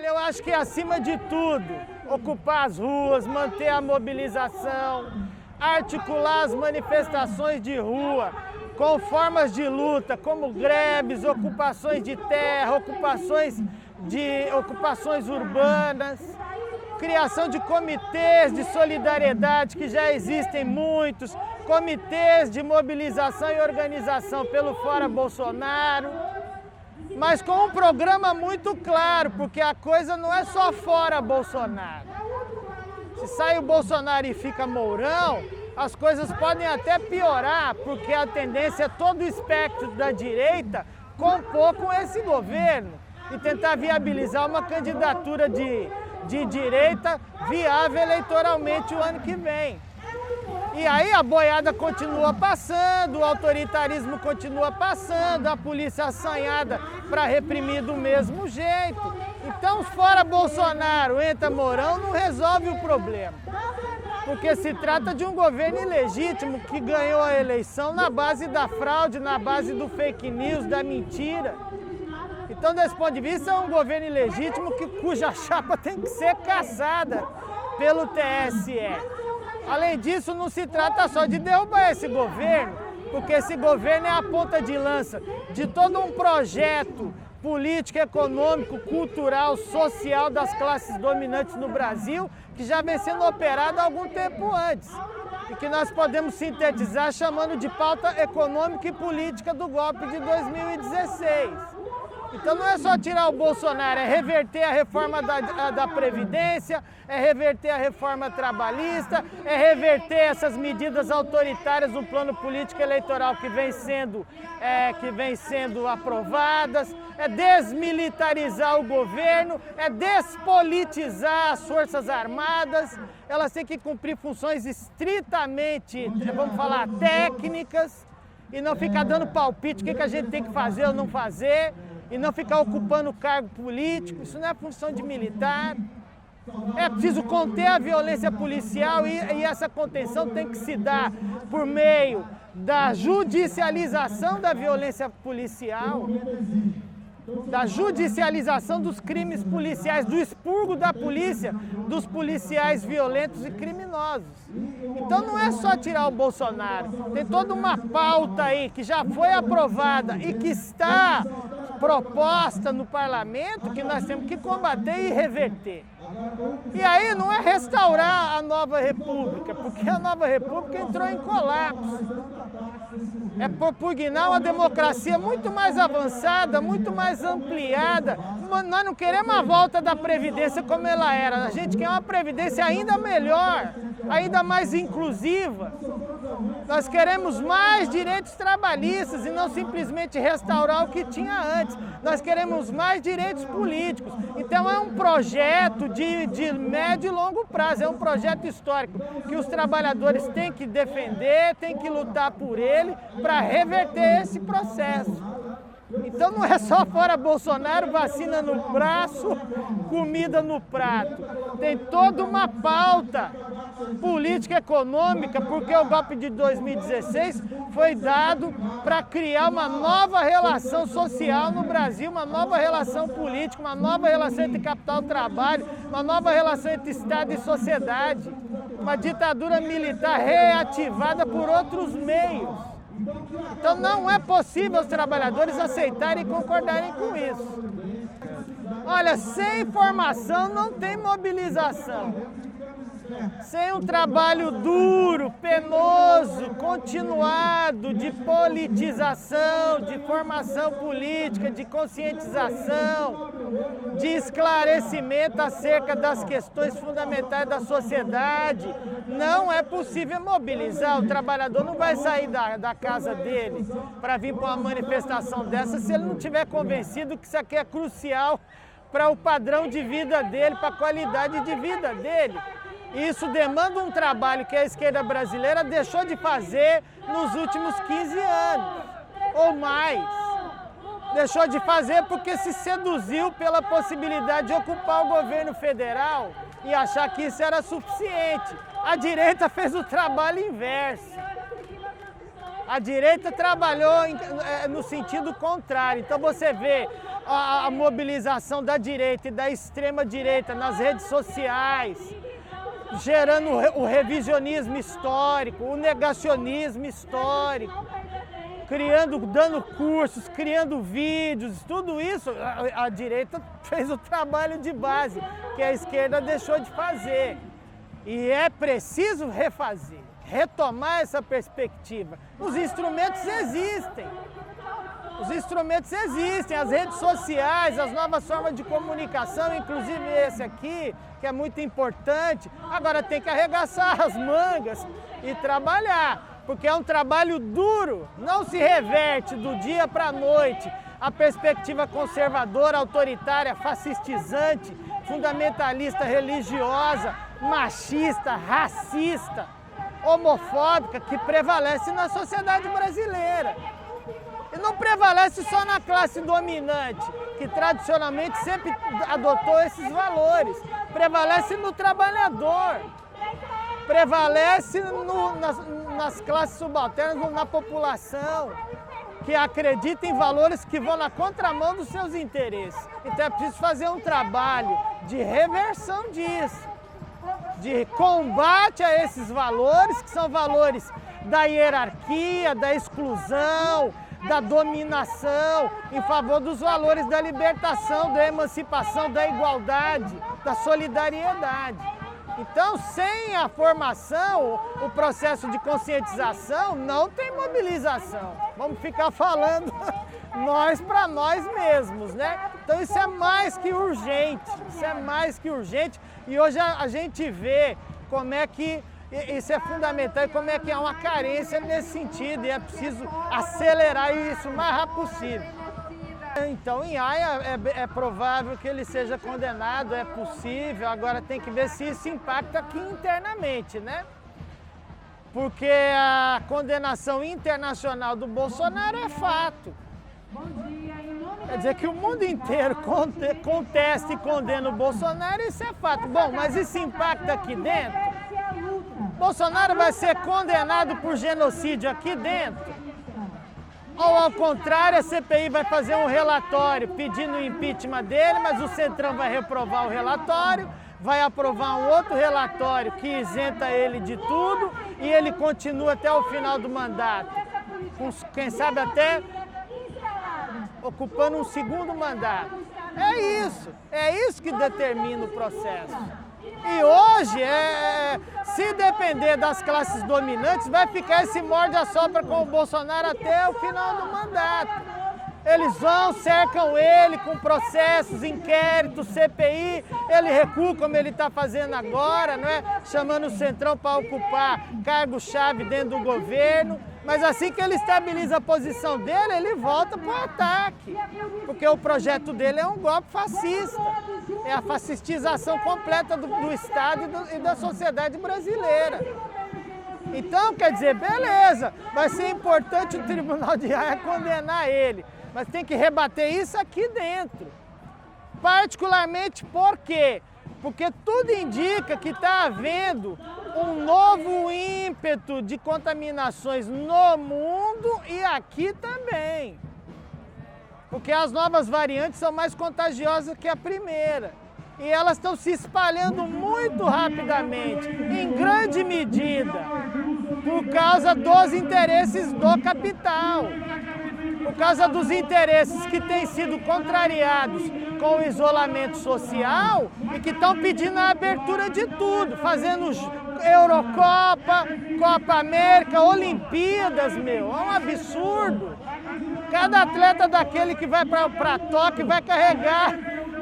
Olha, eu acho que acima de tudo, ocupar as ruas, manter a mobilização, articular as manifestações de rua com formas de luta, como greves, ocupações de terra, ocupações urbanas, criação de comitês de solidariedade, que já existem muitos, comitês de mobilização e organização pelo Fora Bolsonaro, mas com um programa muito claro, porque a coisa não é só fora Bolsonaro. Se sai o Bolsonaro e fica Mourão, as coisas podem até piorar, porque a tendência é todo o espectro da direita compor com esse governo e tentar viabilizar uma candidatura de direita viável eleitoralmente o ano que vem. E aí a boiada continua passando, o autoritarismo continua passando, a polícia assanhada para reprimir do mesmo jeito. Então, fora Bolsonaro, entra Mourão, não resolve o problema. Porque se trata de um governo ilegítimo que ganhou a eleição na base da fraude, na base do fake news, da mentira. Então, desse ponto de vista, é um governo ilegítimo cuja chapa tem que ser cassada pelo TSE. Além disso, não se trata só de derrubar esse governo, porque esse governo é a ponta de lança de todo um projeto político, econômico, cultural, social das classes dominantes no Brasil, que já vem sendo operado há algum tempo antes. E que nós podemos sintetizar chamando de pauta econômica e política do golpe de 2016. Então não é só tirar o Bolsonaro, é reverter a reforma da Previdência, é reverter a reforma trabalhista, é reverter essas medidas autoritárias do plano político eleitoral que vem sendo aprovadas, é desmilitarizar o governo, é despolitizar as Forças Armadas. Elas têm que cumprir funções estritamente, vamos falar, técnicas, e não ficar dando palpite o que a gente tem que fazer ou não fazer, e não ficar ocupando cargo político. Isso não é função de militar. É preciso conter a violência policial e essa contenção tem que se dar por meio da judicialização da violência policial, da judicialização dos crimes policiais, do expurgo da polícia, dos policiais violentos e criminosos. Então não é só tirar o Bolsonaro, tem toda uma pauta aí que já foi aprovada e que está proposta no parlamento que nós temos que combater e reverter. E aí não é restaurar a nova república, porque a nova república entrou em colapso. É propugnar uma democracia muito mais avançada, muito mais ampliada. Nós não queremos a volta da Previdência como ela era, a gente quer uma Previdência ainda melhor, ainda mais inclusiva. Nós queremos mais direitos trabalhistas e não simplesmente restaurar o que tinha antes. Nós queremos mais direitos políticos. Então é um projeto de médio e longo prazo, é um projeto histórico que os trabalhadores têm que defender, têm que lutar por ele para reverter esse processo. Então não é só fora Bolsonaro, vacina no braço, comida no prato. Tem toda uma pauta política econômica, porque o golpe de 2016 foi dado para criar uma nova relação social no Brasil, uma nova relação política, uma nova relação entre capital e trabalho, uma nova relação entre Estado e sociedade, uma ditadura militar reativada por outros meios. Então não é possível os trabalhadores aceitarem e concordarem com isso. Olha, sem informação não tem mobilização. Sem um trabalho duro, penoso, continuado de politização, de formação política, de conscientização, de esclarecimento acerca das questões fundamentais da sociedade, não é possível mobilizar. O trabalhador não vai sair da casa dele para vir para uma manifestação dessa se ele não estiver convencido que isso aqui é crucial para o padrão de vida dele, para a qualidade de vida dele. Isso demanda um trabalho que a esquerda brasileira deixou de fazer nos últimos 15 anos, ou mais. Deixou de fazer porque se seduziu pela possibilidade de ocupar o governo federal e achar que isso era suficiente. A direita fez o trabalho inverso. A direita trabalhou no sentido contrário. Então você vê a mobilização da direita e da extrema-direita nas redes sociais, gerando o revisionismo histórico, o negacionismo histórico, dando cursos, criando vídeos, tudo isso, a direita fez o trabalho de base, que a esquerda deixou de fazer. E é preciso refazer, retomar essa perspectiva. Os instrumentos existem. Os instrumentos existem, as redes sociais, as novas formas de comunicação, inclusive esse aqui, que é muito importante. Agora tem que arregaçar as mangas e trabalhar, porque é um trabalho duro, não se reverte do dia para a noite. A perspectiva conservadora, autoritária, fascistizante, fundamentalista religiosa, machista, racista, homofóbica, que prevalece na sociedade brasileira. E não prevalece só na classe dominante, que tradicionalmente sempre adotou esses valores. Prevalece no trabalhador, prevalece nas classes subalternas, na população, que acredita em valores que vão na contramão dos seus interesses. Então é preciso fazer um trabalho de reversão disso, de combate a esses valores, que são valores da hierarquia, da exclusão, da dominação, em favor dos valores da libertação, da emancipação, da igualdade, da solidariedade. Então, sem a formação, o processo de conscientização, não tem mobilização. Vamos ficar falando nós para nós mesmos, né? Então isso é mais que urgente, isso é mais que urgente. E hoje a gente vê como é que isso é fundamental e como é que há uma carência nesse sentido e é preciso acelerar isso o mais rápido possível. Então, em Haia é provável que ele seja condenado, é possível, agora tem que ver se isso impacta aqui internamente, né? Porque a condenação internacional do Bolsonaro é fato. Quer dizer que o mundo inteiro contesta e condena o Bolsonaro, isso é fato. Bom, mas isso impacta aqui dentro? Bolsonaro vai ser condenado por genocídio aqui dentro? Ou ao contrário, a CPI vai fazer um relatório pedindo o impeachment dele, mas o Centrão vai reprovar o relatório, vai aprovar um outro relatório que isenta ele de tudo e ele continua até o final do mandato, quem sabe até ocupando um segundo mandato. É isso que determina o processo. E hoje, se depender das classes dominantes, vai ficar esse morde-a-sopra com o Bolsonaro até o final do mandato. Eles vão, cercam ele com processos, inquéritos, CPI, ele recua como ele está fazendo agora, não é? Chamando o Centrão para ocupar cargo-chave dentro do governo. Mas assim que ele estabiliza a posição dele, ele volta para o ataque. Porque o projeto dele é um golpe fascista. É a fascistização completa do Estado e da sociedade brasileira. Então, quer dizer, beleza, vai ser importante o Tribunal de Haia condenar ele. Mas tem que rebater isso aqui dentro. Particularmente por quê? Porque tudo indica que está havendo um novo ímpeto de contaminações no mundo e aqui também. Porque as novas variantes são mais contagiosas que a primeira. E elas estão se espalhando muito rapidamente, em grande medida, por causa dos interesses do capital. Por causa dos interesses que têm sido contrariados com o isolamento social e que estão pedindo a abertura de tudo, fazendo Eurocopa, Copa América, Olimpíadas, é um absurdo. Cada atleta daquele que vai para Tóquio vai carregar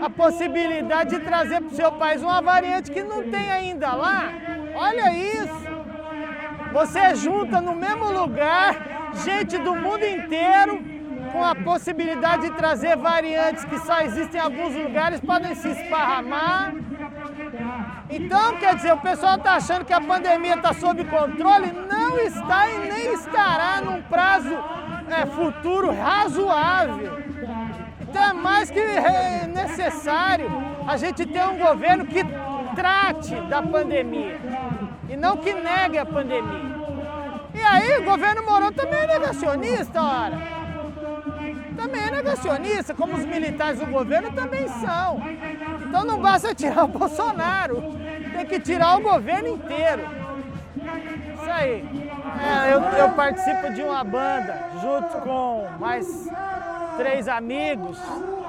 a possibilidade de trazer para o seu país uma variante que não tem ainda lá. Olha isso! Você junta no mesmo lugar gente do mundo inteiro com a possibilidade de trazer variantes que só existem em alguns lugares, podem se esparramar. Então, quer dizer, o pessoal está achando que a pandemia está sob controle, não está e nem estará num prazo futuro razoável. Então é mais que necessário a gente ter um governo que trate da pandemia e não que negue a pandemia. E aí o governo Mourão também é negacionista, ora. também é negacionista, como os militares do governo também são. Então não basta tirar o Bolsonaro, tem que tirar o governo inteiro. Isso aí. Eu participo de uma banda junto com mais 3 amigos,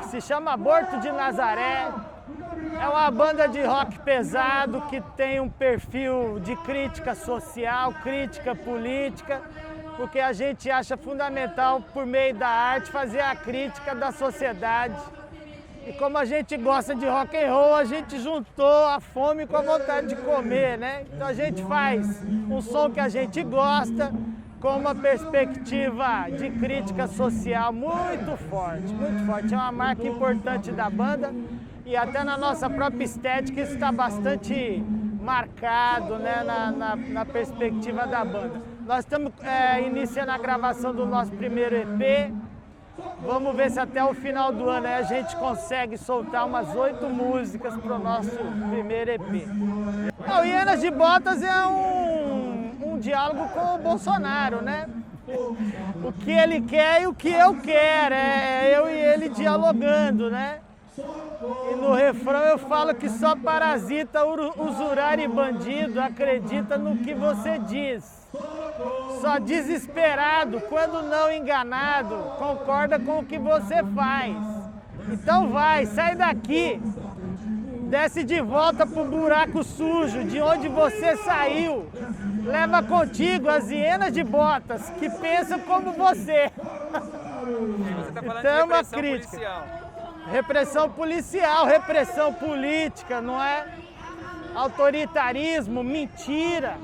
que se chama Aborto de Nazaré. É uma banda de rock pesado que tem um perfil de crítica social, crítica política, porque a gente acha fundamental, por meio da arte, fazer a crítica da sociedade. E como a gente gosta de rock and roll, a gente juntou a fome com a vontade de comer, né? Então a gente faz um som que a gente gosta, com uma perspectiva de crítica social muito forte, muito forte. É uma marca importante da banda e até na nossa própria estética isso está bastante marcado, né, na perspectiva da banda. Nós estamos iniciando a gravação do nosso primeiro EP. Vamos ver se até o final do ano a gente consegue soltar umas 8 músicas para o nosso primeiro EP. O Hienas de Botas é um diálogo com o Bolsonaro, né? O que ele quer e o que eu quero, é eu e ele dialogando, né? E no refrão eu falo que só parasita, usurário e bandido acredita no que você diz. Só desesperado, quando não enganado, concorda com o que você faz. Então vai, sai daqui, desce de volta pro buraco sujo de onde você saiu. Leva contigo as hienas de botas que pensam como você. Você tá falando Então é de uma repressão crítica. policial. Repressão policial, repressão política, não é? Autoritarismo, mentira,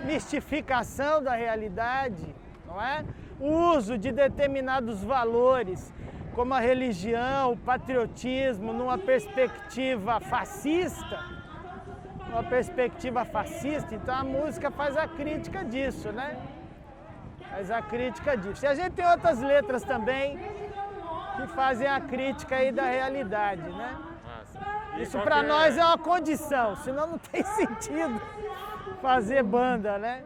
mistificação da realidade, não é? O uso de determinados valores, como a religião, o patriotismo, numa perspectiva fascista. Então a música faz a crítica disso, né? Faz a crítica disso. E a gente tem outras letras também que fazem a crítica aí da realidade, né? Isso para nós é uma condição, senão não tem sentido fazer banda, né?